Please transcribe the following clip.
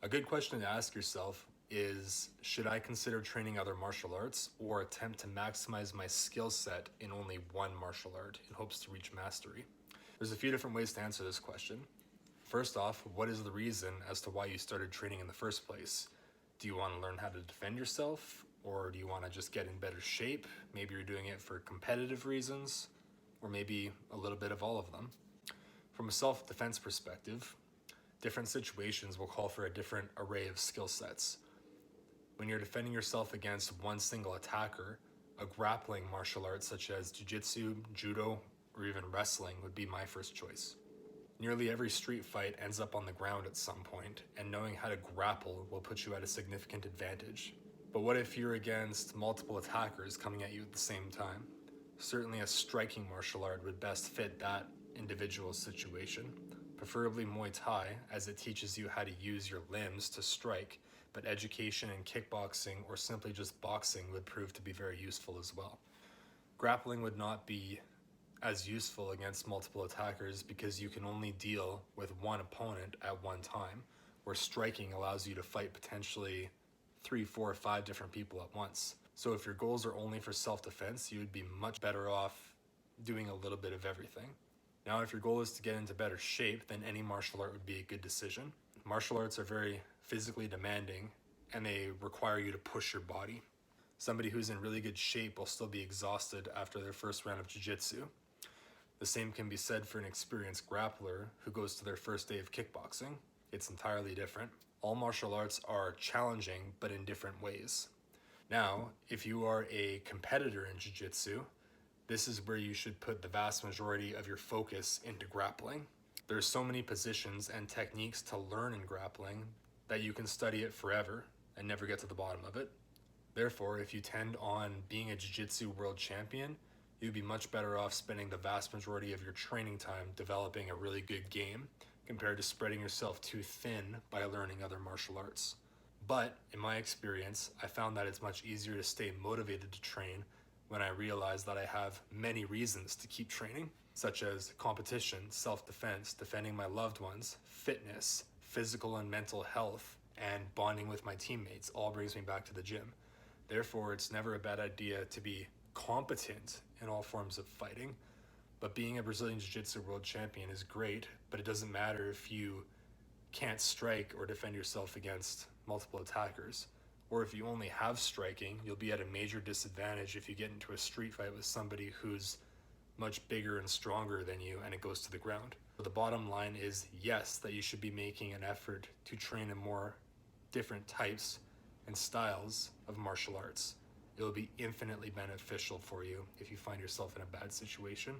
A good question to ask yourself is, should I consider training other martial arts or attempt to maximize my skill set in only one martial art in hopes to reach mastery? There's a few different ways to answer this question. First off, what is the reason as to why you started training in the first place? Do you want to learn how to defend yourself, or do you want to just get in better shape? Maybe you're doing it for competitive reasons, or maybe a little bit of all of them. From a self-defense perspective, different situations will call for a different array of skill sets. When you're defending yourself against one single attacker, a grappling martial art such as jiu-jitsu, judo, or even wrestling would be my first choice. Nearly every street fight ends up on the ground at some point, and knowing how to grapple will put you at a significant advantage. But what if you're against multiple attackers coming at you at the same time? Certainly a striking martial art would best fit that individual situation, preferably Muay Thai, as it teaches you how to use your limbs to strike, but education in kickboxing or simply just boxing would prove to be very useful as well. Grappling would not be as useful against multiple attackers because you can only deal with one opponent at one time, where striking allows you to fight potentially 3, 4, 5 different people at once. So if your goals are only for self-defense, you would be much better off doing a little bit of everything. Now, if your goal is to get into better shape, then any martial art would be a good decision. Martial arts are very physically demanding and they require you to push your body. Somebody who's in really good shape will still be exhausted after their first round of jiu-jitsu. The same can be said for an experienced grappler who goes to their first day of kickboxing. It's entirely different. All martial arts are challenging, but in different ways. Now, if you are a competitor in jiu-jitsu, this is where you should put the vast majority of your focus into grappling. There's so many positions and techniques to learn in grappling that you can study it forever and never get to the bottom of it. Therefore, if you tend on being a jiu-jitsu world champion, you'd be much better off spending the vast majority of your training time developing a really good game compared to spreading yourself too thin by learning other martial arts. But in my experience, I found that it's much easier to stay motivated to train when I realize that I have many reasons to keep training, such as competition, self-defense, defending my loved ones, fitness, physical and mental health, and bonding with my teammates all brings me back to the gym. Therefore, it's never a bad idea to be competent in all forms of fighting, but being a Brazilian Jiu-Jitsu world champion is great, but it doesn't matter if you can't strike or defend yourself against multiple attackers. Or if you only have striking, you'll be at a major disadvantage if you get into a street fight with somebody who's much bigger and stronger than you and it goes to the ground. So the bottom line is, yes, that you should be making an effort to train in more different types and styles of martial arts. It will be infinitely beneficial for you if you find yourself in a bad situation.